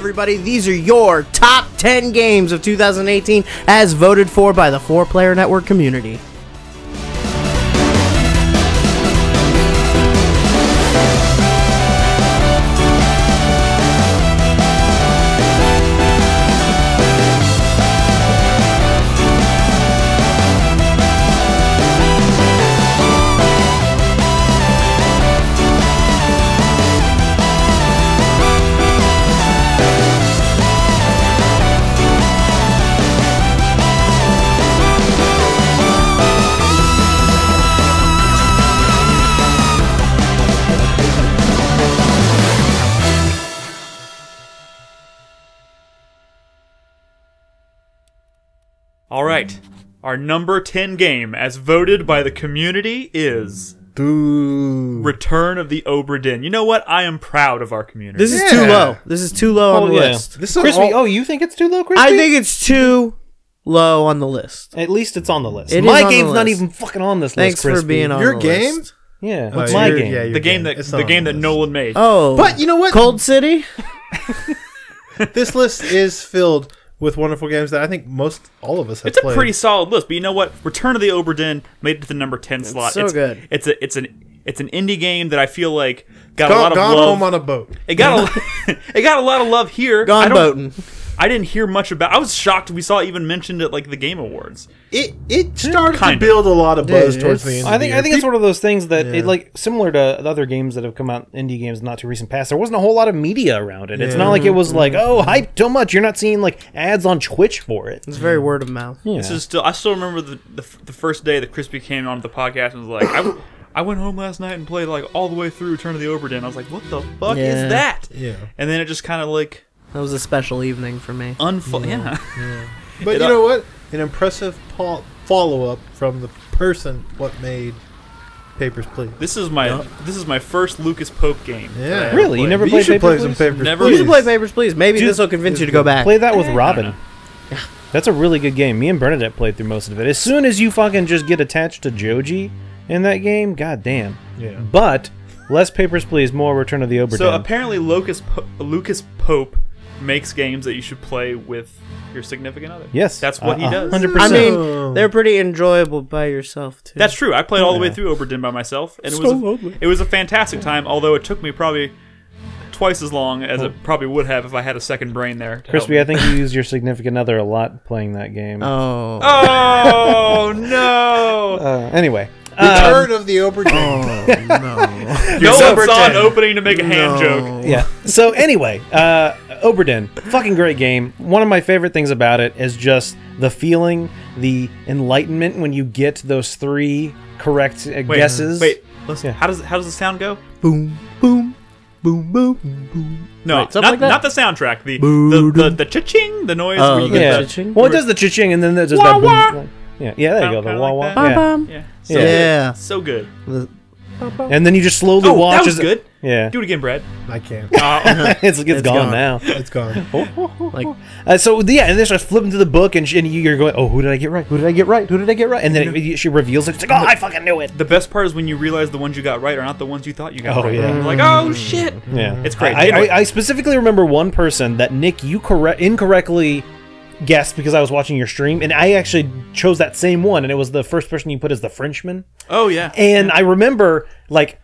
everybody, these are your top 10 games of 2018 as voted for by the 4Player Network community. Alright, our number 10 game, as voted by the community, is... Boo. Return of the Obra Dinn. You know what? I am proud of our community. This is too low. This is too low on the list. This is Crispy, oh, you think it's too low, Crispy? I think it's too low on the list. At least it's on the list. It My is on game's the not list. even fucking on this Thanks list, Crispy. for being on Your the game? list. Yeah, Oh, it's my your- game. yeah, your the game that It's the on game that list. Nolan made. Oh. But you know what? Cold City? This list is filled with wonderful games that I think all of us have It's played. a pretty solid list, but you know what? Return of the Obra Dinn made it to the number 10 slot. so good. It's an indie game that I feel like got a Gone, lot of gone love. home on a boat. It got it got a lot of love here. Gone boating. I didn't hear much about. I was shocked we saw it even mentioned at like the Game Awards. It started Kind to of. build a lot of buzz Dude, towards the end. I of the think year. it's one of those things that Yeah. it like similar to the other games that have come out, indie games, in not too recent past. There wasn't a whole lot of media around it. It's Yeah. not like it was like, oh, hyped so much. You're not seeing like ads on Twitch for it. It's very word of mouth. Yeah. This is still. I still remember the first day that Crispy came on the podcast and was like, I went home last night and played like all the way through Return of the Obra Dinn. I was like, what the fuck Yeah. is that? Yeah. And then it just kind of like That was a special evening for me. yeah. But you know what? An impressive follow-up from the person what made Papers, Please. This is my first Lucas Pope game. Yeah. that I ever Really? You played. never You played should play Papers, some Please? Papers, Never- You Please. should play Papers, Please. Maybe Dude, this will convince you to go back. Play that with Robin. That's a really good game. Me and Bernadette played through most of it. As soon as you fucking just get attached to Joji in that game, goddamn. Yeah. But less Papers, Please, more Return of the Obra So Dinn. apparently Lucas Pope makes games that you should play with your significant other. Yes. That's what he does. 100%. I mean, they're pretty enjoyable by yourself, too. That's true. I played all the way Yeah. through Obra Dinn by myself, and lovely. it was a fantastic time. Although it took me probably twice as long as it probably would have if I had a second brain there. to help Crispy, me. I think you used your significant other a lot playing that game. Oh. Oh no! Anyway. Return of the Obra Dinn. No. No number one saw an 10. opening to make a hand joke. Yeah. So anyway, Obra Dinn, fucking great game. One of my favorite things about it is just the feeling, the enlightenment when you get those three correct guesses. Wait, listen. Yeah. How does the sound go? Boom, boom, boom, boom, boom. No, Right, something like that? not the soundtrack. The Boo, the cha-ching, the noise Oh, where you the get Yeah. the cha-ching? Well, it does the cha-ching, and then there's just Wah, that wah. boom. Yeah, yeah, there you go. The Kinda wah like wah. that. Yeah. Bum, Yeah. Yeah. Yeah. So good. And then you just slowly Oh, watch. that was as good. Yeah. Do it again, Brad. I can't. it's It's gone gone. now. It's gone. Like, So yeah, and then starts flipping through the book, and you're going, "Oh, who did I get right? Who did I get right? Who did I get right?" And then she reveals it. It's like, "Oh, I fucking knew it." The best part is when you realize the ones you got right are not the ones you thought you got Oh, right. yeah. You're like, oh shit. Yeah, It's great. I, Anyway. I specifically remember one person that Nick, you incorrectly guessed because I was watching your stream, and I actually chose that same one, and it was the first person you put as the Frenchman. Oh yeah. And I remember like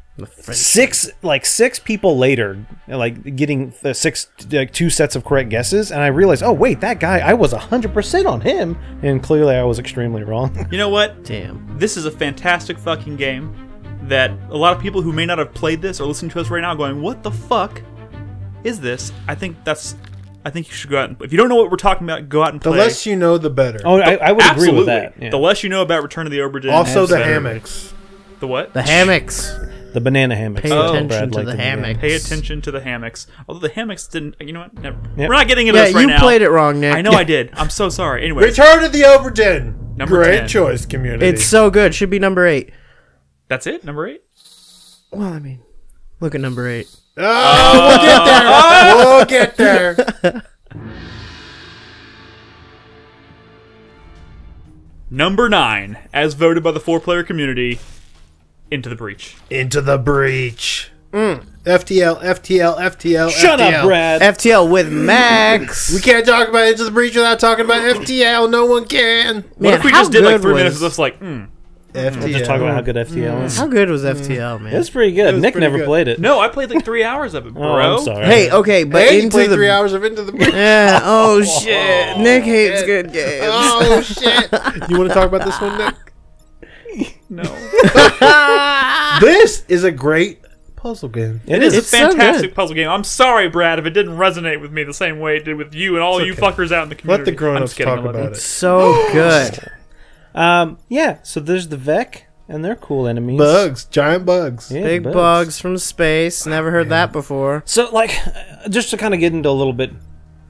six people later, like getting the two sets of correct guesses, and I realized, oh wait, that guy, I was 100% on him, and clearly I was extremely wrong. You know what? damn. This is a fantastic fucking game that a lot of people who may not have played this or listening to us right now going, what the fuck is this? I think you should go out and, if you don't know what we're talking about, go out and The play. less you know, the better. Oh, I would agree with Absolutely. that. Yeah. The less you know about Return of the Obra Dinn. Also, the better. hammocks. The what? The hammocks. The banana hammocks. Pay that attention Brad to liked the in game. hammocks. Pay attention to the hammocks. Although the hammocks didn't, you know what? Never. Yep. We're not getting into Yeah, this right you now. played it wrong, Nick. I know I did. I'm so sorry. Anyway, Return of the Obra Dinn. Number Great 10. choice, community. It's so good. Should be number 8. that's it. Number 8. Well, I mean, look at number 8. Oh, we'll get there. We'll get there. Number 9, as voted by the 4-player community, Into the Breach. Into the Breach. FTL, FTL, FTL, Shut FTL. up, Brad. FTL with Max. We can't talk about Into the Breach without talking about FTL. No one can. What if we how just did like good 3 minutes of was- just like, FTL. Just talk about how good FTL is. How good was FTL, man? It was pretty good. was Nick pretty never good. played it. No, I played like 3 hours of it, bro. Oh, I'm sorry. Hey, okay, but Hey, you into played the 3 hours of Into the Breach. Yeah. Oh shit. Nick hates good games. Oh shit! You want to talk about this one, Nick? No. This is a great puzzle game. It It's is. a It's so fantastic good. puzzle game. I'm sorry, Brad, if it didn't resonate with me the same way it did with you and all you okay. fuckers out in the Let community. the I'm grown-ups just kidding, I talk love you. about it. So good. Yeah, so there's the Vec, and they're cool enemies. Bugs, giant bugs. Yeah, Big bugs from space. Never heard that before. So, like, just to kind of get into a little bit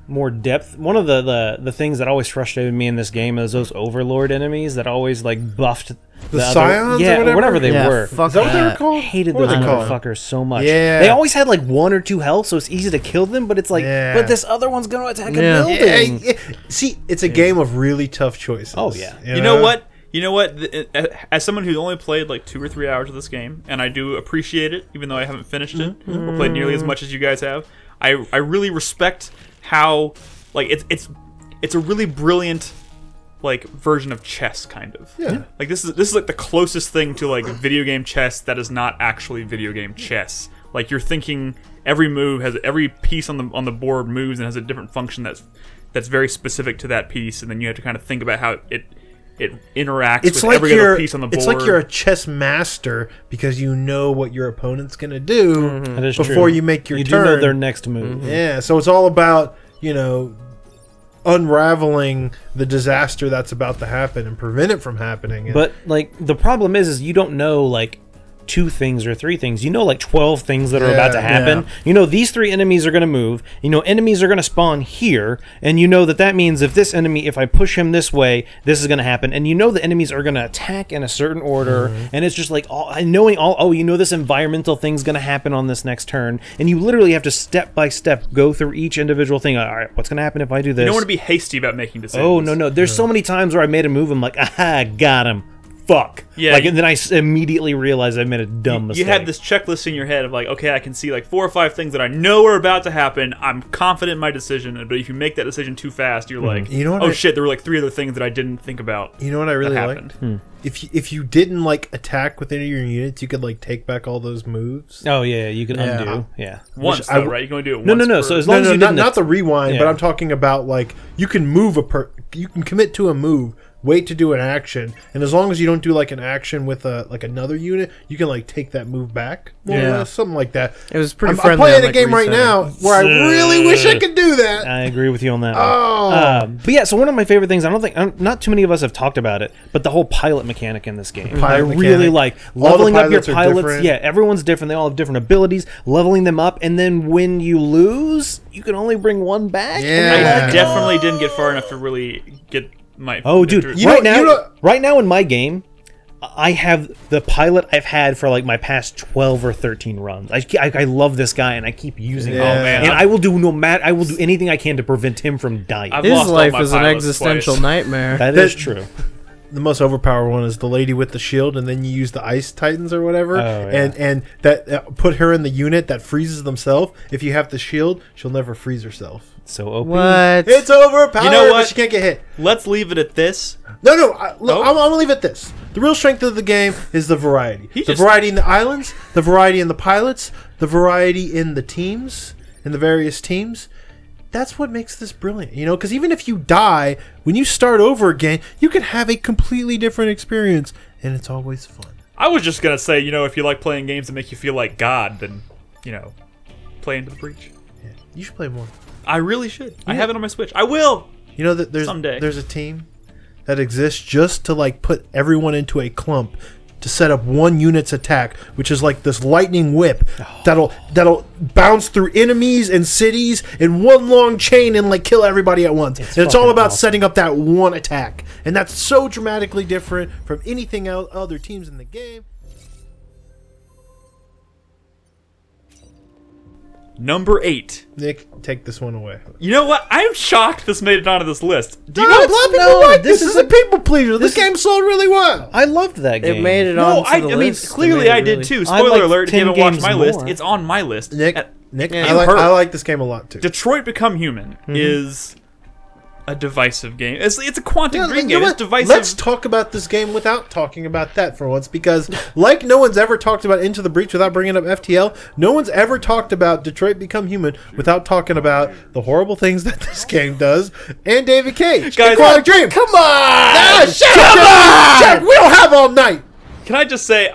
more depth, one of the things that always frustrated me in this game is those Overlord enemies that always, like, buffed The other- Scions or yeah, whatever? they Yeah, were. fuck Is that what they were that. I called? hated What those were they called? motherfuckers so much. Yeah. They always had like 1 or 2 health, so it's easy to kill them, but it's like, Yeah. but this other one's gonna attack Yeah. a building. See, it's a game of really tough choices. Oh, yeah. You know what? You know what? As someone who's only played like 2 or 3 hours of this game, and I do appreciate it, even though I haven't finished it or played nearly as much as you guys have, I really respect how like it's a really brilliant like version of chess, kind of. Yeah. Like this is like the closest thing to like video game chess that is not actually video game chess. Like you're thinking every move has every piece on the board moves and has a different function that's very specific to that piece, and then you have to kind of think about how it interacts It's with like every you're other piece on the board. it's like you're a chess master because you know what your opponent's gonna do That is before true. you make your you turn. do know their next move. Yeah, so it's all about, unraveling the disaster that's about to happen and prevent it from happening. And But like the problem is you don't know like 2 things or 3 things. You know like 12 things that are about to happen. Yeah. You know these 3 enemies are going to move. You know enemies are going to spawn here, and you know that means if this enemy, if I push him this way, this is going to happen. And you know the enemies are going to attack in a certain order, and it's just like you know this environmental thing's going to happen on this next turn, and you literally have to step by step go through each individual thing. All right, what's going to happen if I do this? you don't want to be hasty about making decisions. Oh no! There's so many times where I made a move. I'm like, aha, got him. Fuck. Yeah, Like, and then I immediately realized I made a dumb mistake. You had this checklist in your head of like, okay, I can see like 4 or 5 things that I know are about to happen. I'm confident in my decision, but if you make that decision too fast, you're like, You know what oh I- shit, there were like 3 other things that I didn't think about. you know what I really that liked? happened. If you didn't like attack with any of your units, you could like take back all those moves. Oh yeah, you can Yeah. undo. Yeah. Once, I though, w- right? You can only do it No, once. no. per- So as long as you not, didn't, not the rewind, Yeah. but I'm talking about like you can move you can commit to a move, wait to do an action, and as long as you don't do like an action with like another unit, you can like take that move back, more or Yeah. less, something like that. It was pretty I'm friendly. playing on, a like, game right resetting. now where I really wish I could do that. I agree with you on that. Oh. But yeah, so one of my favorite things, not too many of us have talked about it, but the whole pilot mechanic in this game. I Pilot really mechanic. like All the leveling up your pilots are pilots. different. Yeah, everyone's different. They all have different abilities. Leveling them up, and then when you lose, you can only bring one back. Yeah. And you're I like, definitely didn't get far enough to really get my. oh, get dude! through- Right now in my game, I have the pilot I've had for like my past 12 or 13 runs. I love this guy, and I keep using him. Yeah. Oh, man. And I will do I will do anything I can to prevent him from dying. I've His lost all life my is an pilots existential twice. nightmare. That is true. The most overpowered one is the lady with the shield, and then you use the ice titans or whatever, Oh, yeah. and that put her in the unit that freezes themselves. If you have the shield, she'll never freeze herself. So OP. What? It's overpowered. You know but what? She can't get hit. Let's leave it at this. No. Look, No? I'm gonna leave it this. The real strength of the game is the variety. He The just- variety in the islands, the variety in the pilots, the variety in the teams, in the various teams. That's what makes this brilliant, because even if you die, when you start over again, you can have a completely different experience, and it's always fun. I was just gonna say, if you like playing games that make you feel like God, then, play Into the Breach. Yeah. You should play more. I really should. I have it on my Switch. I will. You know that Someday. there's a team that exists just to like put everyone into a clump to set up one unit's attack, which is like this lightning whip that'll bounce through enemies and cities in one long chain and like kill everybody at once. And it's all fucking about awesome. setting up that one attack, and that's so dramatically different from anything else other teams in the game. Number 8. Nick, take this one away. You know what? I'm shocked this made it onto this list. Do you A know lot of people like this. this This is a people pleaser. This game sold really well. I loved that game. It made it No, on. I mean, clearly I did too. Spoiler liked alert, if you 10 haven't watched games my list, more. it's on my list. Nick, Uh, I, you like, heard. I like this game a lot too. Detroit Become Human is a divisive game. It's a Quantic Dream You know game. It's what? divisive. Let's talk about this game without talking about that for once, because like no one's ever talked about Into the Breach without bringing up FTL, no one's ever talked about Detroit Become Human without talking about the horrible things that this game does and David Cage. Guys, and Quantic Dream. Come on! Ah, shut up! Shut up! We don't have all night. Can I just say,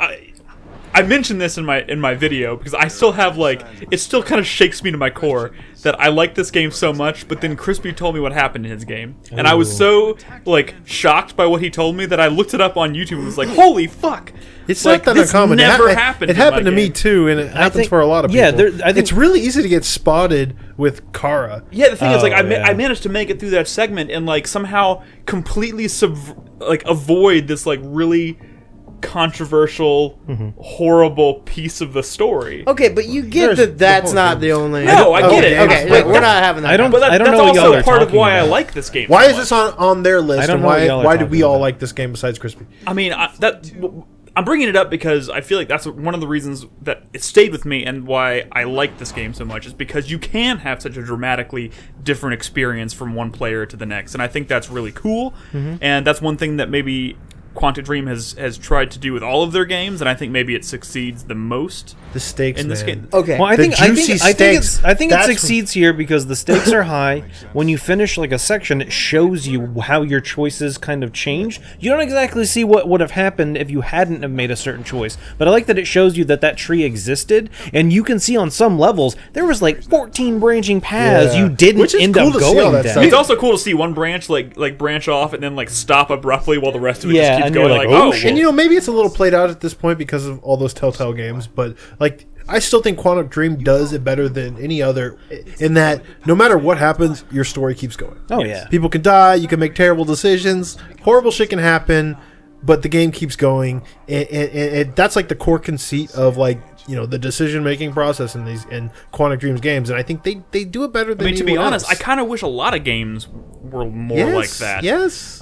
I mentioned this in my video because I still have it still kind of shakes me to my core that I like this game so much, but then Crispy told me what happened in his game, and I was so shocked by what he told me that I looked it up on YouTube and was like, holy fuck! It's not that this uncommon. Never happened. It in happened my to me game. too, and it happens think- for a lot of yeah, people. I think- it's really easy to get spotted with Kara. Yeah, the thing is, yeah. I managed to make it through that segment and somehow completely avoid this really controversial, horrible piece of the story. Okay, but you get There's that that's the whole not game. the only. No, I get it. Okay, But we're not having that. I don't- But I don't that's know what y'all also are part of talking why I about. like this game. Why so is this on their list, I don't and know what y'all are why do talking we all about. like this game besides Crispy? I mean, I'm bringing it up because I feel like that's one of the reasons that it stayed with me and why I like this game so much is because you can have such a dramatically different experience from one player to the next, and I think that's really cool. And that's one thing that maybe Quantic Dream has tried to do with all of their games, and I think maybe it succeeds the most The stakes in this man. game. Okay. Well, I The think juicy stakes. it That's- succeeds here because the stakes are high. When you finish a section, it shows you how your choices kind of change. You don't exactly see what would have happened if you hadn't have made a certain choice, but I like that it shows you that tree existed, and you can see on some levels there was 14 branching paths Yeah. you didn't Which is end cool up to see all going that down. stuff. It's also cool to see one branch branch off and then stop abruptly while the rest of it Yeah, just keeps and you're going. like, Oh, oh, shit. And maybe it's a little played out at this point because of all those Telltale games, but I still think Quantic Dream does it better than any other in that no matter what happens, your story keeps going. Oh yeah. People can die, you can make terrible decisions, horrible shit can happen, but the game keeps going. And that's the core conceit of the decision-making process in Quantic Dream's games, and I think they do it better than I mean, to be anyone honest, else. I kind of wish a lot of games were more Yes, like that. Yes.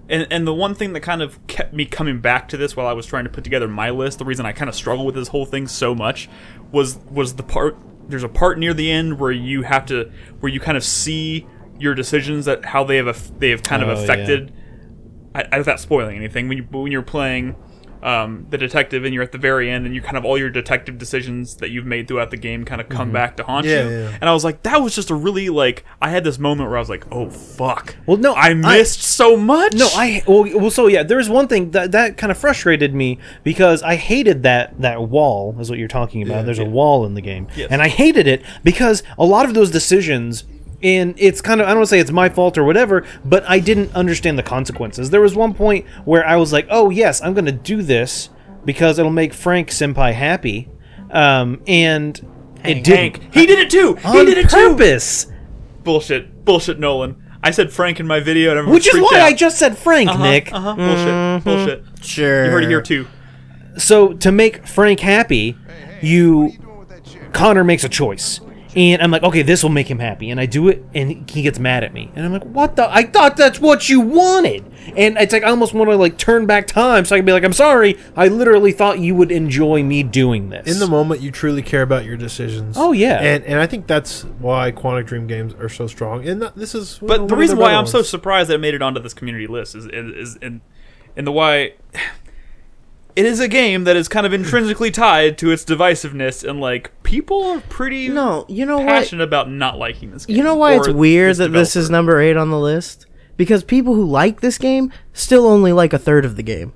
And the one thing that kind of kept me coming back to this while I was trying to put together my list, the reason I kind of struggled with this whole thing so much was the part. There's a part near the end where you kind of see your decisions that how they have kind of affected. Without spoiling anything, when you're playing the detective and you're at the very end and you kind of all your detective decisions that you've made throughout the game kind of come back to haunt you. Yeah. And I was like, that was just a really I had this moment where I was like, oh fuck. Well, no, I missed so much. No, so yeah, there's one thing that kind of frustrated me because I hated that wall is what you're talking about. There's a wall in the game, Yes. and I hated it because a lot of those decisions. And it's kind of, I don't want to say it's my fault or whatever, but I didn't understand the consequences. There was one point where I was like, oh, yes, I'm going to do this because it'll make Frank Senpai happy. And it didn't. Hank. He did it too. He On did it purpose. too. Bullshit, Nolan. I said Frank in my video, and everyone Which is freaked why out. I just said Frank, Nick. Bullshit. Sure. You heard it here too. So to make Frank happy, Connor makes a choice. And I'm like, okay, this will make him happy. And I do it, and he gets mad at me. And I'm like, what the? I thought that's what you wanted. And it's I almost want to turn back time so I can be like, I'm sorry. I literally thought you would enjoy me doing this. In the moment, you truly care about your decisions. Oh, yeah. And I think that's why Quantic Dream games are so strong. And this is But one the of reason their why better I'm so ones. surprised that it made it onto this community list is and the why it is a game that is kind of intrinsically tied to its divisiveness, and people are pretty No, you know what? passionate about not liking this game. You know why it's or weird that this is developer. number 8 on the list? Because people who like this game still only like a third of the game.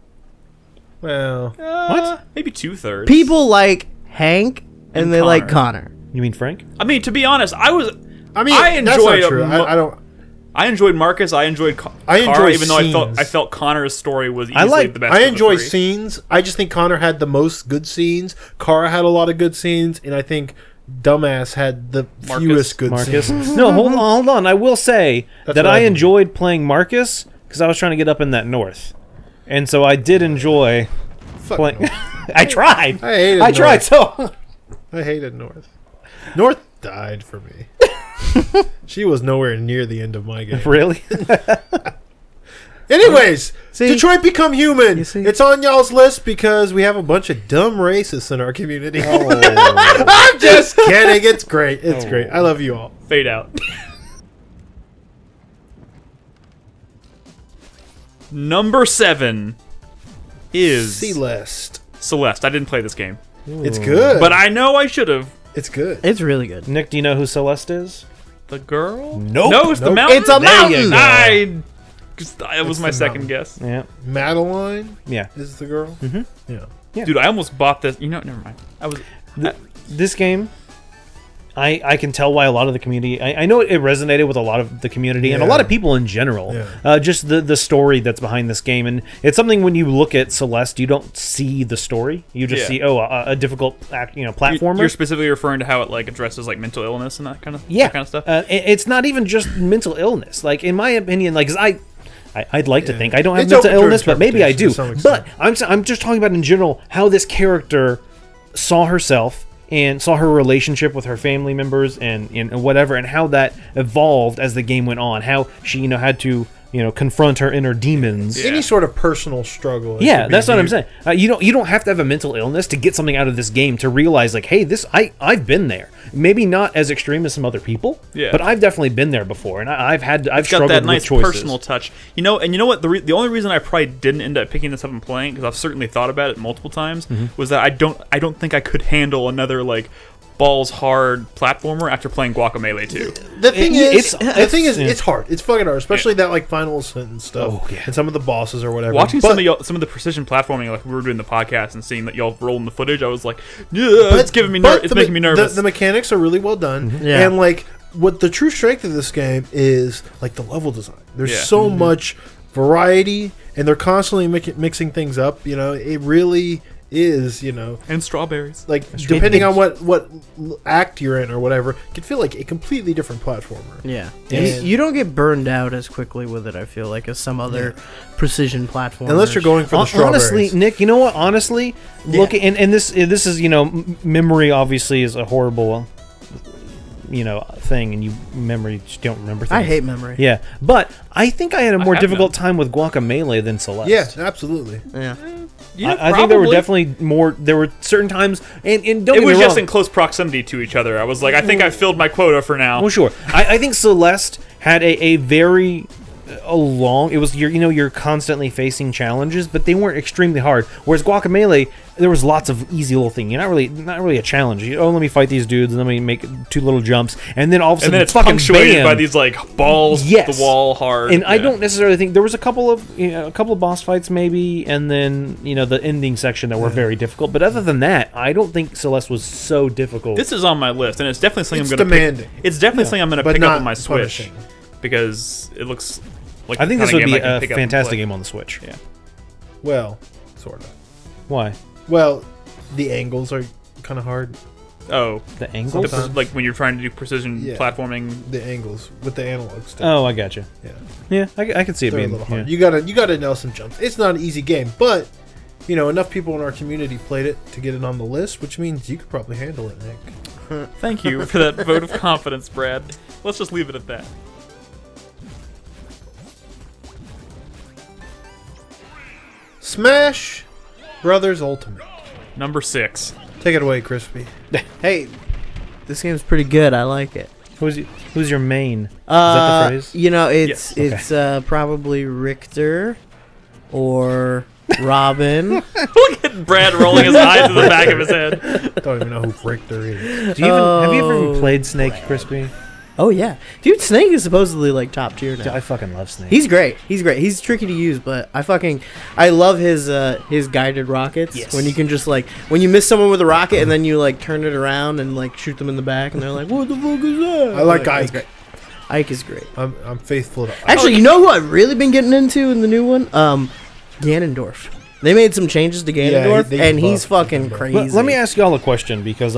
Well, What? Maybe 2/3. People like Hank and And they like Connor. Connor. You mean Frank? I mean, to be honest, I that's enjoyed not true. I don't. I enjoyed Marcus. I enjoyed I Kara, enjoy even though scenes. I felt Connor's story was I easily like- the best. I of the enjoy three. scenes. I just think Connor had the most good scenes. Kara had a lot of good scenes, and I think Dumbass had the fewest good Marcus? scenes. No, hold on. I will say That's that what I I think. enjoyed playing Marcus because I was trying to get up in that north. And so I did enjoy Fuck playing. no. I tried. I hated I tried North. so. I hated North. North died for me. She was nowhere near the end of my game. Really? Anyways, See? Detroit Become Human. You see? It's on y'all's list because we have a bunch of dumb racists in our community. Oh. I'm just kidding. It's great. It's great. I love you all. Fade out. Number 7 is Celeste. Celeste. I didn't play this game, It's good. but I know I should have. It's good. It's really good. Nick, do you know who Celeste is? The girl? Nope. No, it's the Nope. mountain. It's a There you mountain. go. It was my the second mountain. guess. Yeah. Madeline Yeah. is the girl. Mm-hmm. Yeah. Yeah. Dude, I almost bought this. You know, never mind. This game, I can tell why a lot of the community. I know it resonated with a lot of the community and a Yeah. lot of people in general. Yeah. Just the story that's behind this game, and it's something when you look at Celeste, you don't see the story. You just see a difficult platformer. You're specifically referring to how it like addresses like mental illness and that kind of stuff. It's not even just mental illness. Like in my opinion, like 'cause I'd like to think I don't have It's mental open to illness, but maybe I do. interpretation to some But extent. I'm just talking about in general how this character saw herself and saw her relationship with her family members and whatever, and how that evolved as the game went on. How she had to confront her inner demons. Any sort of personal struggle. Yeah, could be that's what I'm viewed- saying. You don't have to have a mental illness to get something out of this game to realize like, hey, I've been there. Maybe not as extreme as some other people, but I've definitely been there before, and I've It's struggled got that nice with choices. personal touch. And you know what? The only reason I probably didn't end up picking this up and playing, because I've certainly thought about it multiple times, was that I don't think I could handle another like balls hard platformer after playing Guacamelee 2. The thing is, it's- it's hard. It's fucking hard, especially that like final ascent and stuff, Oh, yeah. and some of the bosses or whatever. Watching But- some of the precision platforming, like we were doing the podcast and seeing that y'all rolling the footage, I was like, yeah, it's giving me it's making me nervous. The mechanics are really well done, Yeah. and like what the true strength of this game is, like the level design. There's so much variety, and they're constantly mixing things up. It really is. And strawberries. Like depending on what act you're in or whatever, it can feel like a completely different platformer. Yeah. And- You don't get burned out as quickly with it, I feel like, as some other precision platformers. Unless you're going for the strawberries. Honestly, Nick, you know what? Honestly, look, and this is memory obviously is a horrible thing, and memory just don't remember things. I hate memory. Yeah, but I think I had a more have difficult none. time with Guacamelee than Celeste. Yeah, absolutely. Yeah. I think there were definitely more. There were certain times, and don't It get was me just wrong. in close proximity to each other. I was like, I think I filled my quota for now. Well, sure. I think Celeste had a very long. It was you're constantly facing challenges, but they weren't extremely hard. Whereas Guacamelee, there was lots of easy little things. You're not really a challenge. Let me fight these dudes, and let me make 2 little jumps, and then all of a And sudden, then it's fucking punctuated bam. by these like balls Yes. the wall hard. And I don't necessarily think there was a couple of boss fights maybe, and then the ending section that were very difficult. But other than that, I don't think Celeste was so difficult. This is on my list, and it's definitely something It's I'm going to demanding. It's definitely something I'm going to But pick up not on my Switch punishing. because it looks like I think the this kinda would be game I can a pick up and fantastic play. game on the Switch. Yeah. Well, sort of. Why? Well, the angles are kind of hard. Oh, The angles? like when you're trying to do precision Yeah. platforming. The angles with the analog stick. Oh, I got you. Yeah, Yeah, I can see it they're a being. little hard. Yeah. You gotta nail some jumps. It's not an easy game, but enough people in our community played it to get it on the list, which means you could probably handle it, Nick. Thank you for that vote of confidence, Brad. Let's just leave it at that. Smash Brothers Ultimate. Number 6. Take it away, Crispy. Hey, this game's pretty good. I like it. Who's your main? Is that the phrase? It's Yes. it's probably Richter or Robin. Look at Brad rolling his eyes to the back of his head. Don't even know who Richter is. Have you ever even played Snake, Crispy? Oh yeah, dude, Snake is supposedly like top tier now. I fucking love Snake. He's great. He's tricky to use, but I love his guided rockets. Yes. When you can just when you miss someone with a rocket and then you turn it around and shoot them in the back and they're like, what the fuck is that? I like it's Ike. great. Ike is great. I'm faithful to Ike. Actually, you know who I've really been getting into in the new one? Ganondorf. They made some changes to Ganondorf, they and he's buffed fucking Ganondorf. crazy. Let me ask y'all a question because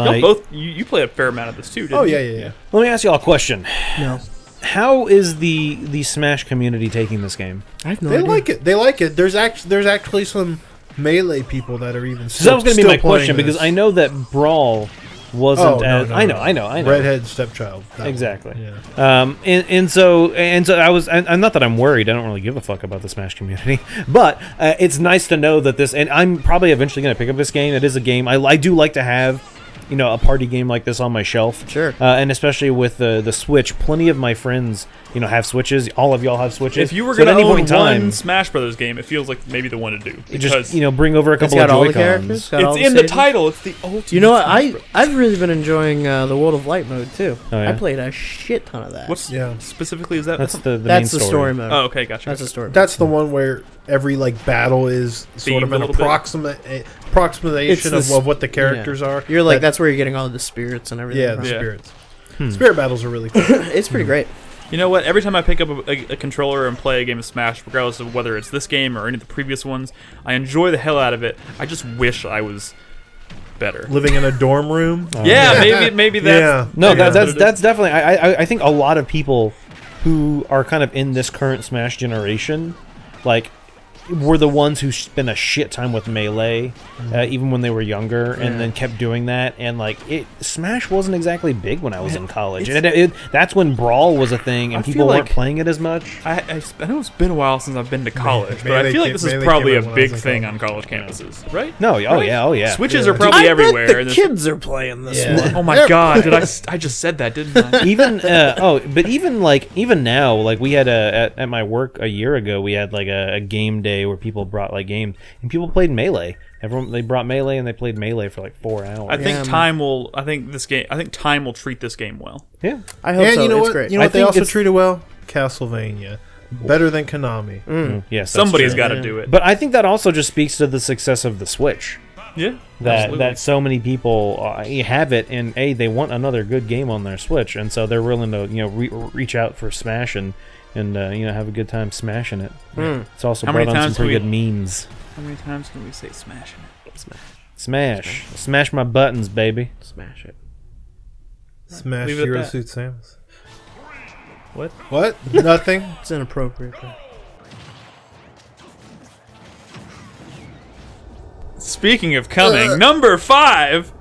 You play a fair amount of this too, didn't Oh you? yeah. Let me ask y'all a question. No, How is the Smash community taking this game? I have no They idea. like it. They like it. There's actually some Melee people that are even So that was going to be still my question playing because this. I know that Brawl wasn't Oh, as. no, I no. know. Redhead stepchild. That one. Exactly. Yeah. And so I was, and not that I'm worried. I don't really give a fuck about the Smash community, but it's nice to know that this, and I'm probably eventually going to pick up this game. It is a game I do like to have, you know, a party game like this on my shelf. Sure. And especially with the Switch, plenty of my friends, you know, have Switches. All of y'all have Switches. If you were So at going to any own point in time, one Smash Brothers game, it feels like maybe the one to do. Because just, you know, bring over a It's couple got of all the Joy-Cons. characters. Got all it's the in the stages. title. It's the ultimate. You know what? Smash Bros. I've really been enjoying the World of Light mode too. Oh, yeah? I played a shit ton of that. What's Yeah. specifically is that? That's the main That's the story. story mode. Oh, okay, gotcha. That's a story. That's the one where every like battle is sort Themed of a an little bit. approximation It's of what the characters yeah. are. You're like That- that's where you're getting all the spirits and everything. yeah, the from. Yeah. spirits. Spirit battles are really cool. It's pretty great. You know what? Every time I pick up a controller and play a game of Smash, regardless of whether it's this game or any of the previous ones, I enjoy the hell out of it. I just wish I was better. Living in a dorm room. Yeah, maybe that's Yeah. No, maybe what it is. that's definitely. I think a lot of people who are kind of in this current Smash generation, like, were the ones who spent a shit time with Melee, even when they were younger, and then kept doing that. And like, Smash wasn't exactly big when I was in college, and that's when Brawl was a thing, and I people feel weren't like- playing it as much. I know it's been a while since I've been to college, but I Melee feel like came- this is Melee probably came a out when I was big in thing college. on college campuses, right? No, oh yeah. Switches Yeah. are probably I everywhere. bet the There's- kids are playing this Yeah. one. Oh my god! I just said that, didn't I? Even but even now, like we had at my work a year ago, we had like a game day where people brought like games and people played Melee. They brought Melee and they played Melee for like 4 hours. I think Yeah, time will. I think time will treat this game well. Yeah. I hope And so. you know It's what? great. You know I what they think also it's- treated well? Castlevania. Better than Konami. Yes, that's Somebody's true. got to Yeah. do it. But I think that also just speaks to the success of the Switch. Yeah, That so many people have it, and they want another good game on their Switch, and so they're willing to reach out for Smash and have a good time smashing it. It's also How brought many on some times pretty we- good memes. How many times can we say smashing it? Smash my buttons, baby. Smash it. Smash Leave it at Hero that. Suit Samus. What? What? Nothing. It's inappropriate. Though. Speaking of coming, number 5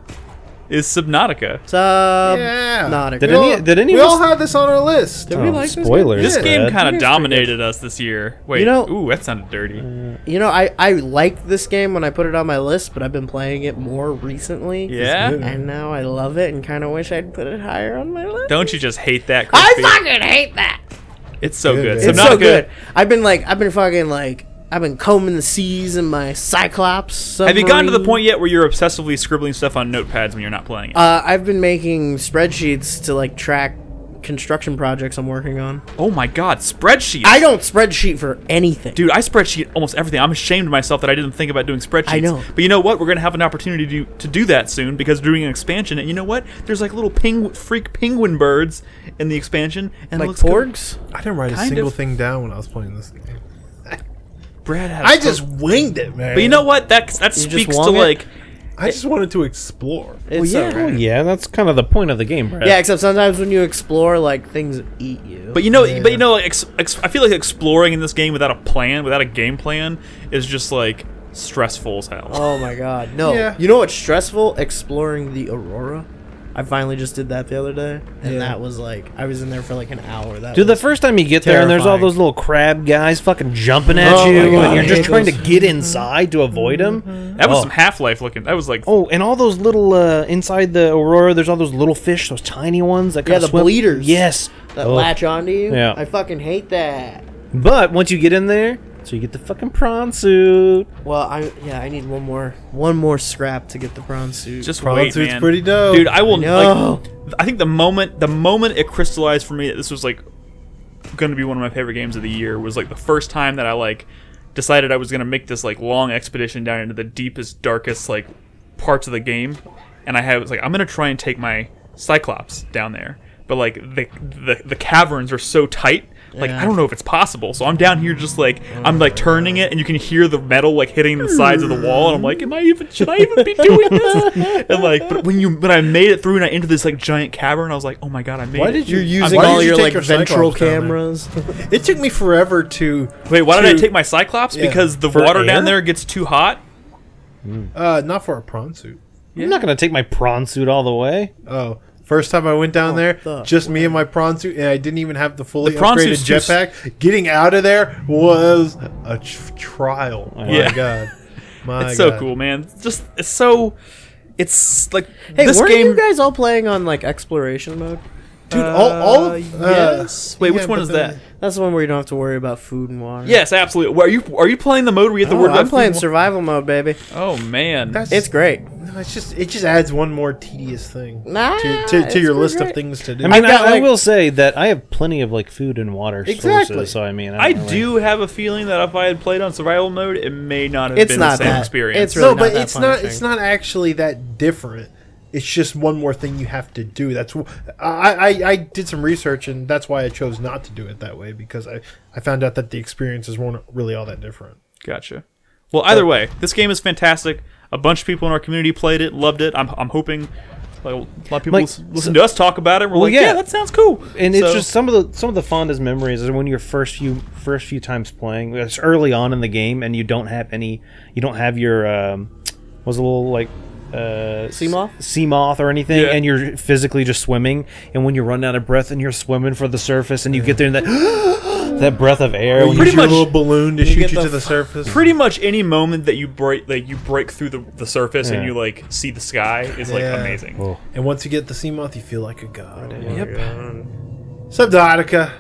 is Subnautica. Yeah. Nautica. Did any we of all us? had this on our list. Did we like this spoilers. This Yeah. game Brad. kind of It's dominated us this year. Wait, You know- ooh, that sounded dirty. You know, I liked this game when I put it on my list, but I've been playing it more recently. Yeah? And now I love it and kind of wish I'd put it higher on my list. Don't you just hate that, I Crispy? fucking hate that. It's so Good, good. man. It's Subnautica, so good. I've been combing the seas in my Cyclops. Have you gotten to the submarine. point yet where you're obsessively scribbling stuff on notepads when you're not playing it? I've been making spreadsheets to like track construction projects I'm working on. Oh my god, spreadsheets! I don't spreadsheet for anything. Dude, I spreadsheet almost everything. I'm ashamed of myself that I didn't think about doing spreadsheets. I know. But you know what? We're going to have an opportunity to do that soon because we're doing an expansion. And you know what? There's like little freak penguin birds in the expansion. And it like looks good. porgs. I didn't write a Kind single of. thing down when I was playing this game. Brad had a I just winged it, man. But you know what? That just speaks to wung it? like... I just wanted to explore. It's yeah. so great. Yeah, that's kind of the point of the game, Brad. Yeah, except sometimes when you explore, like things eat you. But you know, like, I feel like exploring in this game without a plan, without a game plan, is just like stressful as hell. Oh my god, no! Yeah. You know what's stressful? Exploring the Aurora. I finally just did that the other day, and Yeah. that was like I was in there for like an hour. That Dude, the was first time you get there and there's all terrifying. those little crab guys fucking jumping at Oh you, my God, and you're I just hate trying to those. get inside to avoid them. That was Oh. some Half-Life looking. That was like... Oh, and all those little inside the Aurora, there's all those little fish, those tiny ones that Yeah, kind the of swim. bleeders. Yes, that Oh. latch onto you. Yeah. I fucking hate that. But once you get in there, so you get the fucking prawn suit. Well, I need one more scrap to get the prawn suit. Just Prawn wait, suit's man. pretty dope. Dude, I will... No. Like, I think the moment it crystallized for me that this was like going to be one of my favorite games of the year was like the first time that I like decided I was going to make this like long expedition down into the deepest, darkest like parts of the game, and I was like, I'm going to try and take my Cyclops down there, but like the caverns are so tight. Like, Yeah. I don't know if it's possible. So I'm down here just like, I'm like turning it and you can hear the metal like hitting the sides of the wall. And I'm like, should I even be doing this? And like, but when I made it through and I entered this like giant cavern, I was like, oh my God, I made Why it. did You're you- using why all did you your take like your ventral Cyclops down there? cameras. It took me forever to. Wait, why did I take my Cyclops? Yeah. Because the For water down air? there gets too hot. Not for a prawn suit. I'm not gonna take my prawn suit all the way. Oh, first time I went down there, just me and my prawn suit, and I didn't even have the fully upgraded jetpack. Getting out of there was a trial. Oh my god. It's so cool, man. It's so. It's like Hey, this weren't game. you guys all playing on like exploration mode? Dude, all yes. Wait, which one is that? That's the one where you don't have to worry about food and water. Yes, absolutely. Are you playing the mode where you have to worry about I'm playing food? survival mode, baby. Oh man, It's great. No, it just adds one more tedious thing Nah, to your list great. of things to do. I mean, got, I like- will say that I have plenty of like food and water sources. So I mean, I don't really- do have a feeling that if I had played on survival mode, it may not have It's been not the same that. experience. It's really no, but that it's punishing. not actually that different. It's just one more thing you have to do. That's I did some research, and that's why I chose not to do it that way, because I found out that the experiences weren't really all that different. Gotcha. Well, either way, this game is fantastic. A bunch of people in our community played it, loved it. I'm hoping like, a lot of people listen to us talk about it. We're like, yeah, that sounds cool. And it's just some of the fondest memories is when you're first few times playing. It's early on in the game, and you don't have your was a little like. Sea moth or anything, and you're physically just swimming, and when you run out of breath and you're swimming for the surface, and you get there and that that breath of air, Or when you use pretty your much- little balloon to shoot you to the surface. Pretty much any moment that you break through the surface and you like see the sky is like amazing. Oh. And once you get the sea moth, you feel like a god. Yep. Subnautica.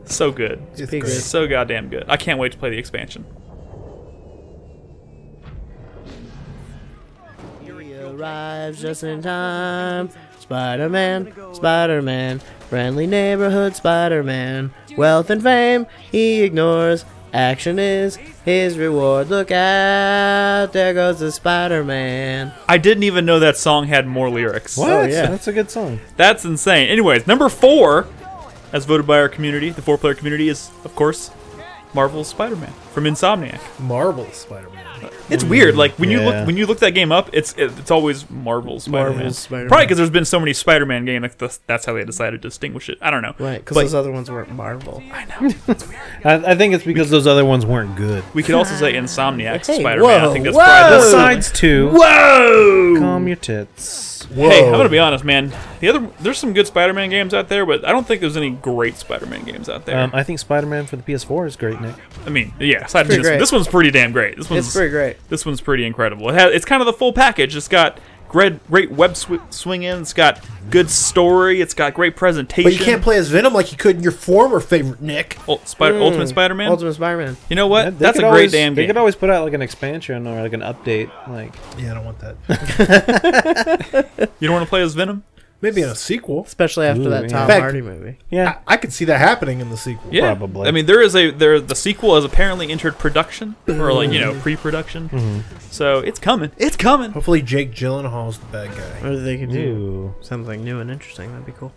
So good. It's great. great. So goddamn good. I can't wait to play the expansion. Arrives just in time. Spider-Man, Spider-Man, friendly neighborhood Spider-Man. Wealth and fame he ignores. Action is his reward. Look out, there goes the Spider-Man. I didn't even know that song had more lyrics. What? Oh, yeah. That's a good song. That's insane. Anyways, number 4, as voted by our community, the 4-player community, is, of course, Marvel's Spider-Man from Insomniac. Marvel Spider-Man. It's weird. Like when Yeah. you look that game up, it's always Marvel's Spider-Man. Marvel's Spider-Man. Probably because there's been so many Spider-Man games. Like that's how they decided to distinguish it. I don't know. Right, because But- those other ones weren't Marvel. I know. It's weird. I think it's because those other ones weren't good. We could also say Insomniac's Hey, Spider-Man. I whoa, think that's whoa! probably the Besides two, Whoa! calm your tits. Hey, I'm gonna be honest, man. There's some good Spider-Man games out there, but I don't think there's any great Spider-Man games out there. I think Spider-Man for the PS4 is great, Nick. I mean, yeah, aside from pretty great. this one's pretty damn great. This It's pretty great. This one's pretty incredible. It's kind of the full package. It's got great web swing in. It's got good story. It's got great presentation. But you can't play as Venom like you could in your former favorite, Nick. Ultimate Spider-Man. Ultimate Spider-Man. You know what? They That's a could great always- damn They game. could always put out like an expansion or like an update. Like, Yeah, I don't want that. You don't want to play as Venom? Maybe in a sequel. Especially after Ooh, that yeah. Tom In fact- Hardy movie. yeah, I could see that happening in the sequel. Yeah, Probably. I mean, the sequel has apparently entered production or like pre-production. So it's coming. It's coming. Hopefully Jake Gyllenhaal's the bad guy. Or they could do Ew. something new and interesting. That'd be cool.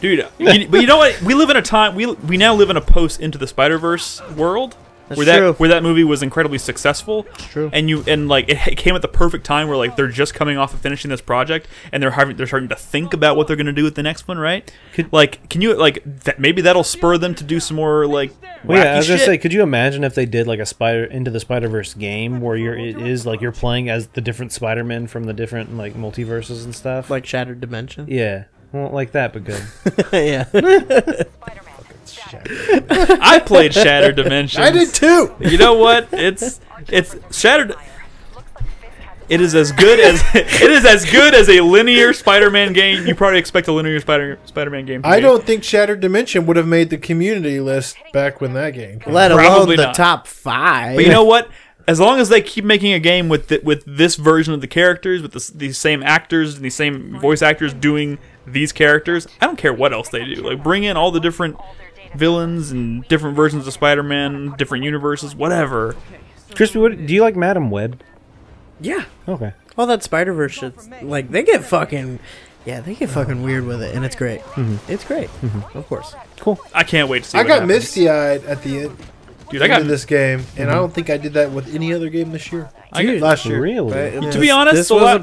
Dude, but you know what? We live in a time. We now live in a post Into the Spider-Verse world That's true. where that movie was incredibly successful. It's true. And like it came at the perfect time where like they're just coming off of finishing this project and they're starting to think about what they're going to do with the next one, right? Can you maybe that'll spur them to do some more like well, yeah. I was wacky gonna shit? say, could you imagine if they did like a Into the Spider-Verse game where you're playing as the different Spider-Men from the different like multiverses and stuff? Like Shattered Dimension. yeah, well, like that, but good. Yeah. I played Shattered Dimensions. I did too. You know what? It's Shattered. It is as good as a linear Spider-Man game. You probably expect a linear Spider-Man game. To I be. don't think Shattered Dimension would have made the community list back when that game came. Let alone Probably the not. top 5. But you know what? As long as they keep making a game with this version of the characters, with these same actors and these same voice actors doing these characters, I don't care what else they do. Like bring in all the different villains and different versions of Spider-Man, different universes, whatever. Crispy, do you like Madam Web? Yeah. Okay. All that Spider-Verse shit's like they get fucking weird with it, and it's great. It's great. Of course. Cool. I can't wait to see. I what got happens. misty-eyed at the end. Dude, I got into this game, and I don't think I did that with any other game this year. Dude, Last year. Really? But To be honest, this a was lot- a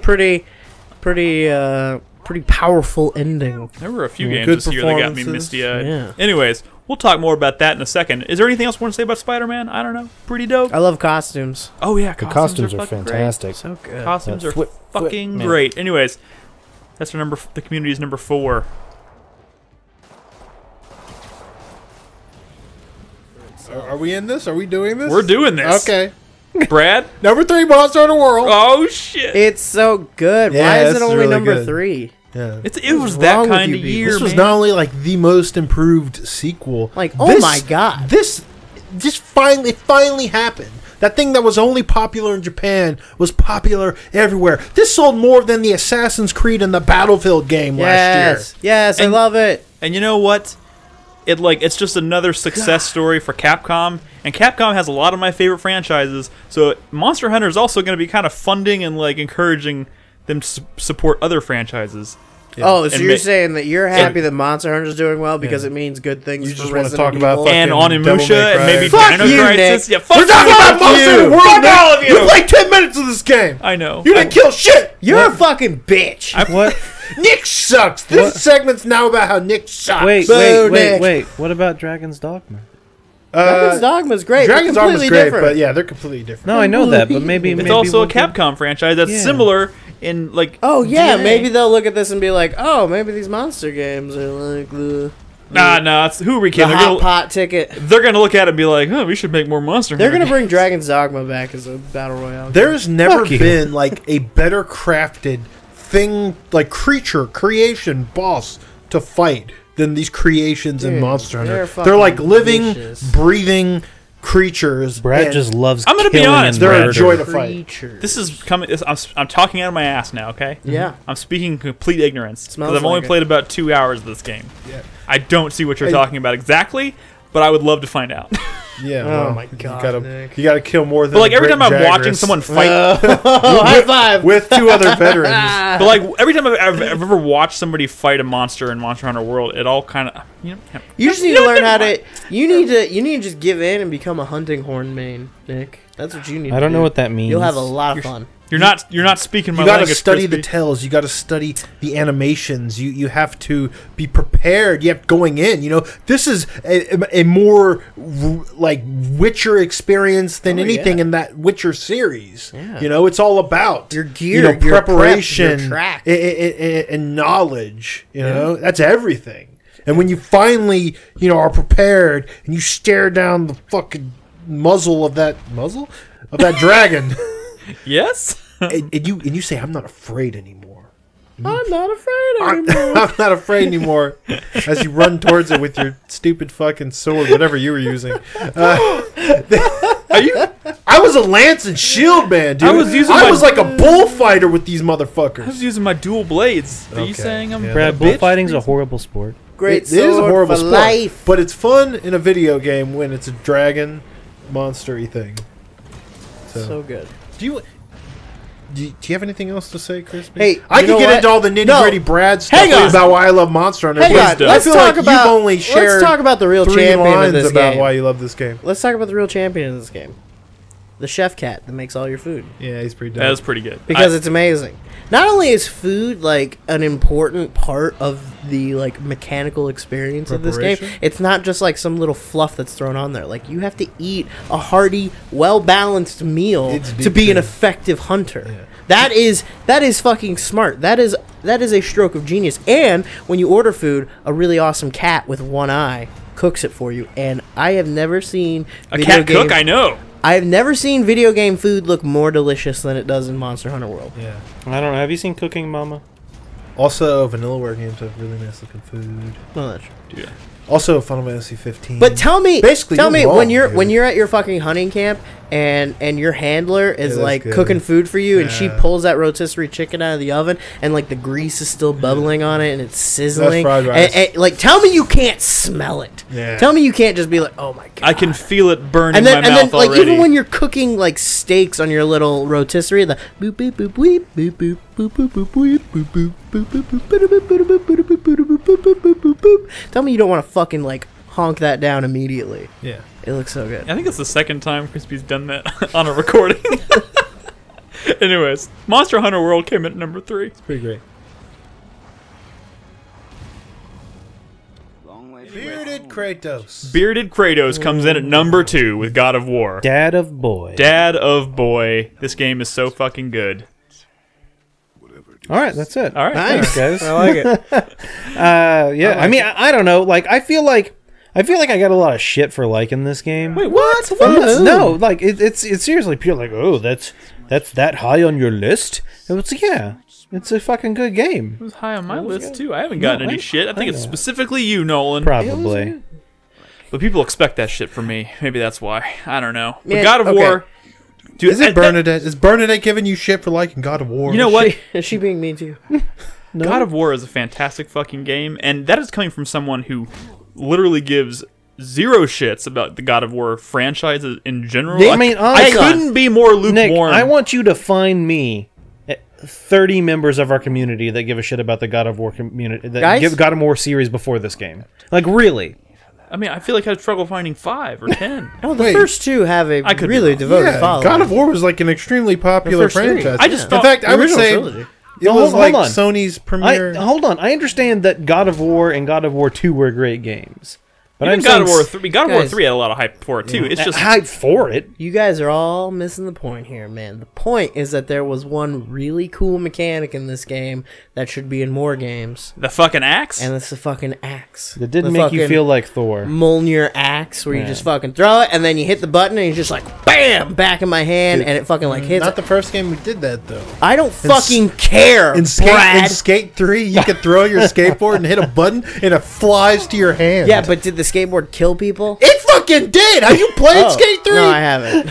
pretty powerful ending. There were a few games Good this year that got me performances. misty-eyed. Yeah. Anyways, We'll talk more about that in a second. Is there anything else you want to say about Spider-Man? I don't know. Pretty dope. I love costumes. Oh yeah, The costumes are fucking fantastic. So good. Costumes Yeah, are flip, fucking man. great. Anyways, that's our number. The community's number 4. Are we in this? Are we doing this? We're doing this. Okay. Brad. Number 3 monster in the world. Oh shit! It's so good. Yeah, Why is this it is only really number good. 3? Yeah. it was wrong that with kind you of people? year, This was man. not only like the most improved sequel. Like, oh my God. This just finally happened. That thing that was only popular in Japan was popular everywhere. This sold more than the Assassin's Creed and the Battlefield game last year. Yes, I love it. And you know what? It's just another success story for Capcom, and Capcom has a lot of my favorite franchises. So Monster Hunter is also going to be kind of funding and like encouraging them to support other franchises. Oh, so And you're saying that you're happy and- that Monster Hunter's doing well because it means good things You for just wanna Resident talk about Evil? fucking And Devil May Onimusha and Cry. maybe Fuck Dino you, Crisis. Nick. Yeah, fuck We're talking you. about Monster in the World, Fuck Nick. all of you. You played 10 minutes of this game. I know. You didn't kill shit. You're a fucking bitch. What? Nick sucks. This segment's now about how Nick sucks. Boo, Nick. Wait. What about Dragon's Dogma? Dragon's Dogma's great. Dragon's but Dogma's completely great, different. but yeah, they're completely different. No, I know that, but maybe It's maybe also a we'll get- Capcom franchise that's Yeah. similar in like. Oh yeah, DNA. maybe they'll look at this and be like, "Oh, maybe these monster games are like the Nah. It's who are we the kidding? hot pot ticket." They're gonna look at it and be like, "Oh, we should make more Monster." They're Hunter gonna bring Dragon's Dogma back as a battle royale. There's never Fuck you. been like a better crafted thing, like creation, boss to fight than these creations in Dude, Monster they're Hunter. They're like fucking living, vicious. breathing creatures. Brad and just loves. I'm gonna be killing honest, and they're a murder. joy to fight. Creatures. This is coming. I'm talking out of my ass now. Okay. Yeah. I'm speaking complete ignorance because Smells I've only like it. played about 2 hours of this game. Yeah. I don't see what you're Hey. talking about exactly, but I would love to find out. Yeah. Oh well, my God, Nick. you gotta kill more than. But like a every Brit time I'm watching Jagras someone fight, Oh, high five. with 2 other veterans. but like every time I've ever watched somebody fight a monster in Monster Hunter World, it all kind of You just need to learn how to. You need to just give in and become a hunting horn main, Nick. That's what you need. I don't know what that means. You'll have a lot of fun. You're not speaking my You got to language. study the Crispy. tells. You got to study the animations. You have to be prepared. You have going in. You know, this is a more like Witcher experience than Oh, anything yeah. in that Witcher series. Yeah. You know, it's all about Your gear, you know, your prep, preparation, your track. and knowledge. You know, that's everything. And when you finally, you know, are prepared and you stare down the fucking muzzle of that dragon. Yes. and you say, I'm not afraid anymore. I'm not afraid I'm anymore. not afraid anymore. As you run towards it with your stupid fucking sword, whatever you were using. Are you? I was a lance and shield man, dude. I was like a bullfighter with these motherfuckers. I was using my dual blades. Are you Okay. saying I'm Yeah. Brad, a bitch? bullfighting's a horrible sport. Great It is a sword horrible for sport, life. but it's fun in a video game when it's a dragon monster-y thing. So good. Do you have anything else to say, Crispy? Hey, I you can know get what? into all the nitty gritty Brad stuff Hang on. about why I love Monster Hunter. Hang but on. Wisdom. Let's I feel talk like about. you've only shared Let's talk about the real 3 champion of lines this about game. why you love this game. Let's talk about the real champion of this game. The chef cat that makes all your food. Yeah, he's pretty dope. That was pretty good. Because it's amazing. Not only is food like an important part of the like mechanical experience of this game, Preparation? it's not just like some little fluff that's thrown on there. Like you have to eat a hearty, well-balanced meal It's to deep be an too. effective hunter. Yeah. That is fucking smart. That is a stroke of genius. And when you order food, a really awesome cat with one eye cooks it for you. And I have never seen a cat cook. I know. I have never seen video game food look more delicious than it does in Monster Hunter World. Yeah. I don't know. Have you seen Cooking Mama? Also, Vanillaware games have really nice looking food. Well, that's true. Yeah. Also, Final Fantasy 15. But tell me, Basically, tell me you're when wrong, you're dude. when you're at your fucking hunting camp and your handler is that's like good. cooking food for you, and she Yeah. pulls that rotisserie chicken out of the oven, and like the grease is still bubbling on it, and it's sizzling. fried rice. And, like, tell me you can't smell it. Yeah. Tell me you can't just be like, oh my god. I can feel it burning And then, my and mouth then, like, already. even when you're cooking like steaks on your little rotisserie, the boop boop boop boop boop boop boop boop boop boop boop boop boop boop boop. Tell me you don't want to fucking like honk that down immediately. Yeah. It looks so good. I think it's the second time Crispy's done that on a recording. Anyways, Monster Hunter World came in at number 3. Pretty great. Long way Bearded Kratos. Bearded Kratos comes in at number 2 with God of War. Dad of boy. Dad of boy. This game is so fucking good. All right, that's it. All right. Nice. Thanks, guys. I like it. Yeah, I mean, I don't know. Like, I feel like I got a lot of shit for liking this game. Wait, what? No, like it's seriously pure. Like, oh, that's that high on your list. And it's it's a fucking good game. It was high on my list, too. I haven't gotten any shit. I think it's know. specifically you, Nolan. Probably. But people expect that shit from me. Maybe that's why. I don't know. But Man, God of okay. War... Dude, Is it Bernadette? Is Bernadette giving you shit for liking God of War? You know what? Is she being mean to you? God of War is a fantastic fucking game, and that is coming from someone who literally gives zero shits about the God of War franchise in general. I mean, I hang on. couldn't be more lukewarm. Nick, I want you to find me 30 members of our community that give a shit about the God of War community, that Guys? give God of War series before this game. Like, really? I mean, I feel like I'd struggle finding 5 or 10. Oh, the Wait. first 2 have a I could be really wrong. devoted Yeah, following. God of War was like an extremely popular The first 3. franchise. I just in thought fact, I would original say trilogy. it No, was hold like on. Sony's premiere. Hold on. I understand that God of War and God of War 2 were great games. But Even I'm God of saying War 3. God of War Guys. 3 had a lot of hype for it too. It's just hype for it. You guys are all missing the point here, man. The point is that there was one really cool mechanic in this game that should be in more games, the fucking axe. and it's the fucking axe. It didn't The make you fucking feel like Thor. Mjolnir axe, where you Yeah. just fucking throw it, and then you hit the button, and you just like bam, back in my hand, and it fucking like hits. Not the first game we did that though. I don't fucking care, In Brad. Skate 3, you could throw your skateboard and hit a button, and it flies to your hand. Yeah, but did the skateboard kill people? it fucking did. Have you played Oh, Skate 3? No, I haven't.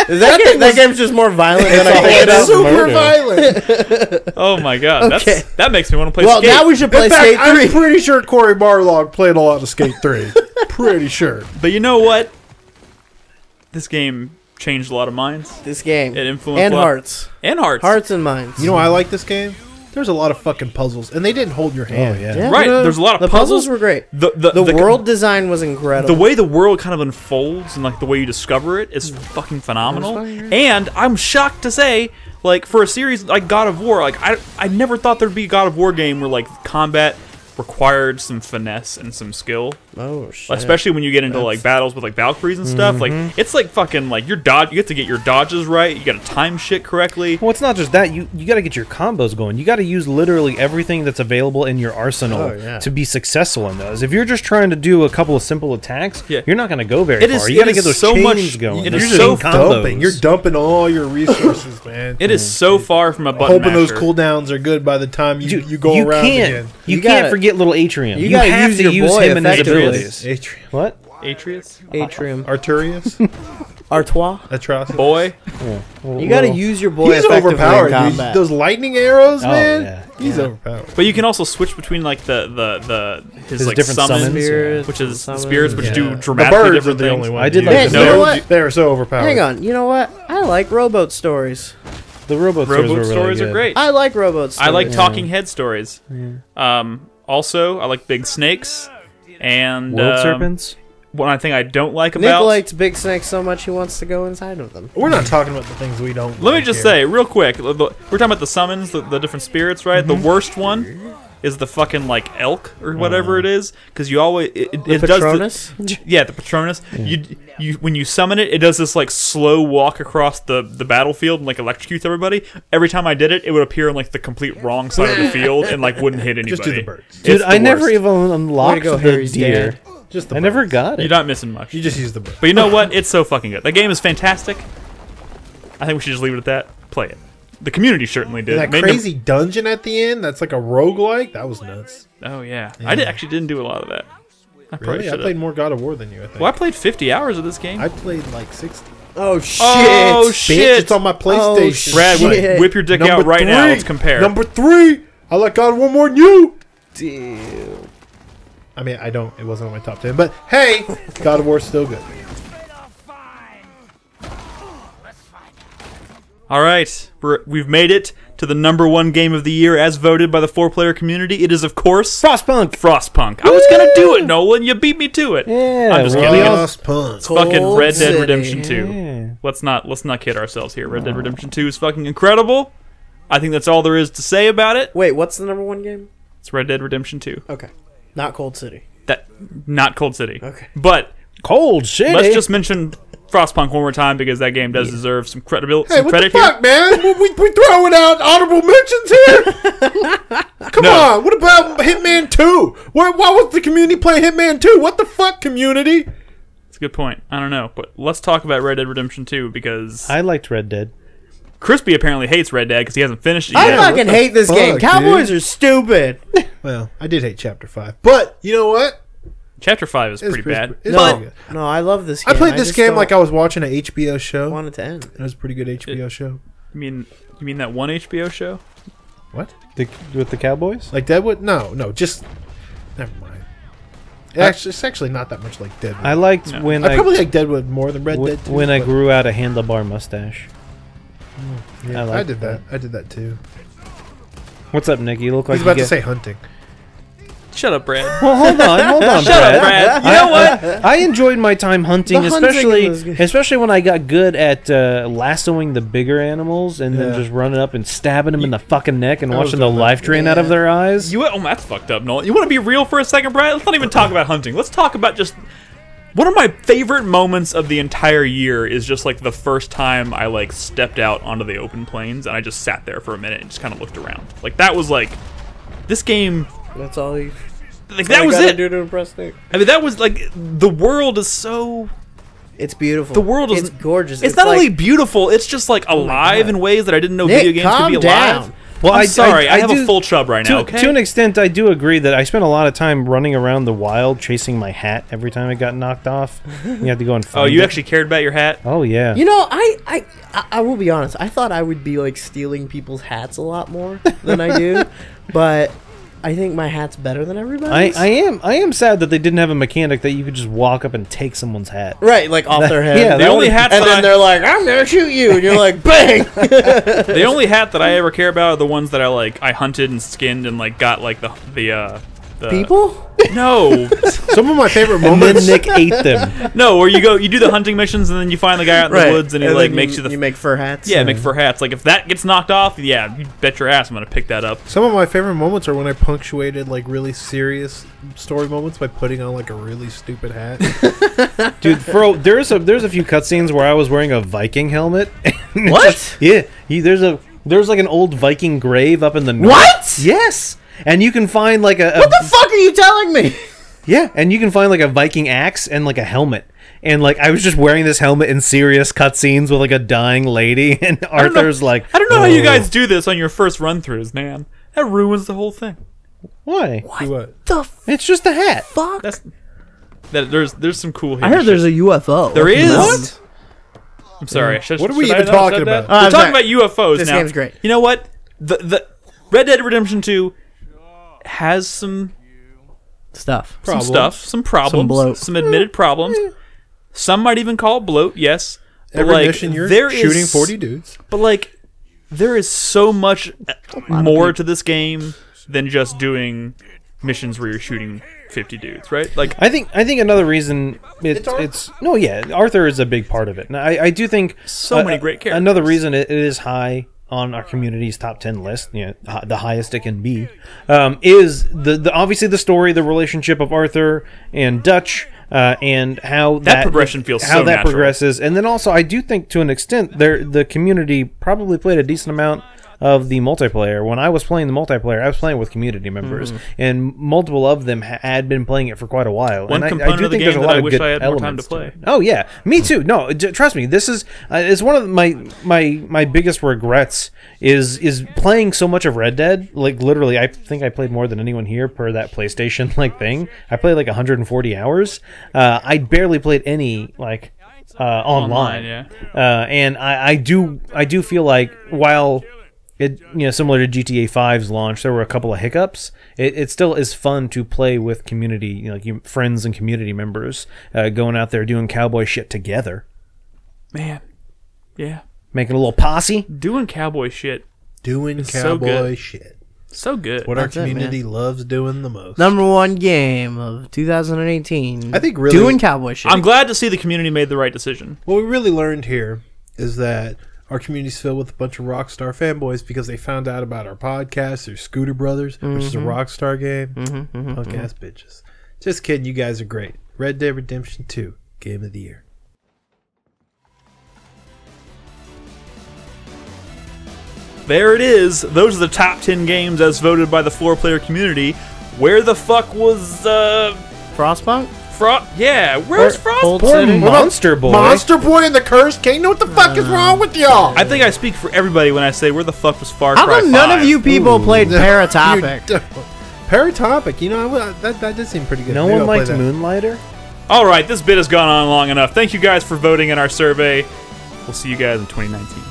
that game's just more violent than I all think it about is. super murder. violent. Oh my god, Okay. that makes me want to play Well, Skate. now we should play In fact, Skate 3. I'm pretty sure Corey Barlog played a lot of Skate 3. Pretty sure. But you know what? This game changed a lot of minds This game. It influenced And a lot- hearts. and hearts. Hearts and minds. You know why I like this game? There's a lot of fucking puzzles, and they didn't hold your hand. Oh, yeah. Yeah, Right, there's a lot of the puzzles were great. The world design was incredible. The way the world kind of unfolds and like the way you discover it is fucking phenomenal. fucking great. And I'm shocked to say, like for a series like God of War, like I never thought there'd be a God of War game where like combat required some finesse and some skill. Oh shit! Especially when you get into like battles with like Valkyries and stuff. Like it's like fucking like your dodge. You have to get your dodges right. You got to time shit correctly. Well, it's not just that. You got to get your combos going. You got to use literally everything that's available in your arsenal Oh, yeah. to be successful in those. If you're just trying to do a couple of simple attacks, Yeah. you're not going to go very It is- far. You got to it get is those so chains much- going. it Those is chain so Dumping. You're dumping all your resources, man. It is so far from a button Hoping those masher. cooldowns are good by the time you, Dude, you go around can't, again. You You can't gotta- forget little Atrium. you You gotta have use to your use boy him and his effectively. abilities. Atrium. What? Atreus, Atrium. Arturius? Artois. Atrocitus? boy. You gotta use your boy He's effectively overpowered, in dude. combat. Those lightning arrows, Oh, man. yeah. He's overpowered. But you can also switch between like his like different summons, summons, which is Summons, spirits which Yeah. do The dramatically birds are different the things. only ones. I did you like use. the- You know what? They were so overpowered. Hang on. You know what? I like rowboat stories. The rowboat stories, Rowboat were really stories are good. great. I like rowboat stories. I like talking head stories. Also, I like big snakes and World serpents. One thing I don't like Nick about. likes big snakes so much he wants to go inside of them. We're not talking about the things we don't. Let me like just here. say real quick. We're talking about the summons, the different spirits, right? The worst one is the fucking like elk or whatever it is, because you always it The does Patronus? yeah, the Patronus. You when you summon it, it does this like slow walk across the battlefield and like electrocutes everybody. Every time I did it, it would appear on like the complete wrong side of the field and like wouldn't hit anybody. Just do the birds. Dude, It's the I never worst. even unlocked go, the Harry's deer. dad. Just the I birds. never got it. You're not missing much. You just use the bird. But you know what? It's so fucking good. The game is fantastic. I think we should just leave it at that. Play it. The community certainly did. That Made crazy dungeon at the end, that's like a roguelike. That was nuts. Oh yeah, I actually didn't do a lot of that. I probably Really? I should played have. more God of War than you, I think. Well, I played 50 hours of this game. I played like 60. Oh shit! Oh Bitch, shit! it's on my PlayStation. Brad, shit. whip your dick out right now. Let's compare. Number 3. I like God of War more than you. Damn. I mean, I don't. It wasn't on my top 10, but hey, God of War's still good. All right, we've made it to the #1 game of the year as voted by the 4Player community. It is, of course, Frostpunk. Frostpunk. I was gonna do it, Nolan. You beat me to it. Yeah, I'm just well, kidding. we all- Frostpunk. It's fucking Cold Red Dead City. Redemption 2. Yeah. Let's not kid ourselves here. Red Dead Redemption 2 is fucking incredible. I think that's all there is to say about it. Wait, what's the #1 game? It's Red Dead Redemption 2. Okay, not Cold City. That not Cold City. Okay. But Cold shit. let's just mention Frostpunk one more time because that game does deserve some credibility. Hey, what the fuck, man? We throwing out honorable mentions here? Come on. What about Hitman 2? Why was the community playing Hitman 2? What the fuck, community? That's a good point. I don't know, but let's talk about Red Dead Redemption 2 because I liked Red Dead. Crispy apparently hates Red Dead because he hasn't finished it I yet. fucking hate this game. fuck, Cowboys dude? are stupid. Well, I did hate Chapter 5. But, you know what? Chapter 5 is It's pretty bad. It's No, pretty good. no, I love this game. I played this just game don't like I was watching an HBO show. want it to end. It was a pretty good HBO show. You mean that one HBO show? What? With the Cowboys? Like Deadwood? No, just... Never mind. It's actually not that much like Deadwood. I liked No. when I probably like Deadwood more than Red Dead 2. when I but- grew out a handlebar mustache. Yeah, I I liked did that. that. I did that too. What's up, Nick? You look like He's about you to say hunting. Shut up, Brad. Well, hold on, Shut up, Brad. You know what? I enjoyed my time hunting, The hunting especially was good. especially when I got good at lassoing the bigger animals and then Yeah. just running up and stabbing them in the fucking neck and I was watching the doing that. life drain out of their eyes. That's fucked up, Nolan. You want to be real for a second, Brad? Let's not even talk about hunting. Let's talk about just... One of my favorite moments of the entire year is just like the first time I like stepped out onto the open plains and I just sat there for a minute and just kind of looked around. Like that was like this game. That's all you. Like that was gotta it. do to impress Nick. I mean, that was like the world is so. It's beautiful. The world is It's gorgeous. It's not like, only beautiful; it's just like alive God. in ways that I didn't know Nick, video games could calm be alive. down. Well, I'm sorry, I have do- a full chub right now. To, Okay. to an extent, I do agree that I spent a lot of time running around the wild chasing my hat every time it got knocked off. You have to go and find Oh, you it. actually cared about your hat? Oh, yeah. You know, I will be honest. I thought I would be like stealing people's hats a lot more than I do, but I think my hat's better than everybody's. I am sad that they didn't have a mechanic that you could just walk up and take someone's hat. Right, like off their head. Yeah, The only hats and that then they're like, "I'm gonna shoot you," and you're like, "Bang!" The only hat that I ever care about are the ones that I hunted and skinned and like got like the People? No, Some of my favorite And then moments. Nick ate them. no, where you do the hunting missions and then you find the guy out in the woods and he then like makes you the you make fur hats. yeah make fur hats. Like if that gets knocked off, yeah, you bet your ass I'm gonna pick that up. Some of my favorite moments are when I punctuated like really serious story moments by putting on like a really stupid hat. Dude, there's a few cutscenes where I was wearing a Viking helmet. and What? Yeah. There's like an old Viking grave up in the north. What? Yes. And you can find like What the fuck are you telling me? Yeah, and you can find like a Viking axe and like a helmet. And like I was just wearing this helmet in serious cutscenes with like a dying lady, and Arthur's like, I don't know how you "Oh." guys do this on your first run throughs, man. That ruins the whole thing. Why? Do what? The It's just a hat. fuck? There's some cool. I heard there's a UFO. There is. What? I'm sorry. What are we should I even not have talking said that? about? We're I'm talking sorry. about UFOs This now. game's great. You know what? The Red Dead Redemption 2 has some Stuff. some problems, Some bloat. some admitted problems. Some might even call it bloat. Yes, but Every like, mission you're there is- shooting 40 dudes. But like, there is so much more to this game than just doing missions where you're shooting 50 dudes, right? Like, I think another reason it's no, yeah, Arthur is a big part of it. And I do think So many great characters. Another reason it is high on our community's top 10 list, you know, the highest it can be, is the obviously the story, the relationship of Arthur and Dutch, and how that progression feels how so that natural. progresses, and then also I do think to an extent the community probably played a decent amount of the multiplayer. When I was playing the multiplayer, I was playing with community members, and multiple of them had been playing it for quite a while. One and component I do of the think there's game a that lot I of wish good I had more time elements to play. it. Oh yeah, me too. No, trust me. This is it's one of my biggest regrets is playing so much of Red Dead. Like literally, I think I played more than anyone here per that PlayStation like thing. I played like 140 hours. I barely played any like online. yeah. And I do feel like while it, you know, similar to GTA 5's launch, there were a couple of hiccups. It still is fun to play with community, you know, like friends and community members, going out there doing cowboy shit together, Man, yeah, making a little posse. doing cowboy shit, Doing so cowboy good. shit. so good. What our That's it, community loves doing the most. #1 game of 2018. I think really- doing cowboy shit. I'm glad to see the community made the right decision. What we really learned here is that our community's filled with a bunch of Rockstar fanboys because they found out about our podcast through Scooter Brothers, which is a Rockstar game. Punk ass bitches. Just kidding. You guys are great. Red Dead Redemption 2, Game of the Year. There it is. Those are the top 10 games as voted by the 4Player community. Where the fuck was Frostpunk? Yeah, where's Cold Frostpunk? City? Monster Boy. Monster Boy and the Cursed Kingdom? What the fuck is wrong with y'all? I think I speak for everybody when I say where the fuck was Far Cry How 5? come none of you people played Paratopic? Paratopic, you know, that did seem pretty good. No Maybe one I'll play liked that. Moonlighter? All right, this bit has gone on long enough. Thank you guys for voting in our survey. We'll see you guys in 2019.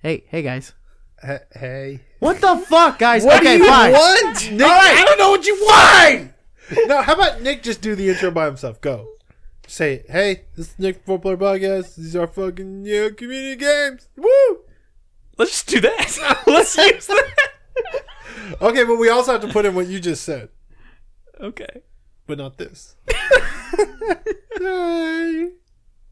Hey guys. Hey. What the fuck, guys? What okay, do you fine. want? Nick, I don't know what you want! No, how about Nick just do the intro by himself? Go. Say, hey, this is Nick from 4Player Podcast. These are fucking community games. Woo! Let's just do that. Let's use that. Okay, but we also have to put in what you just said. Okay. But not this. Hey.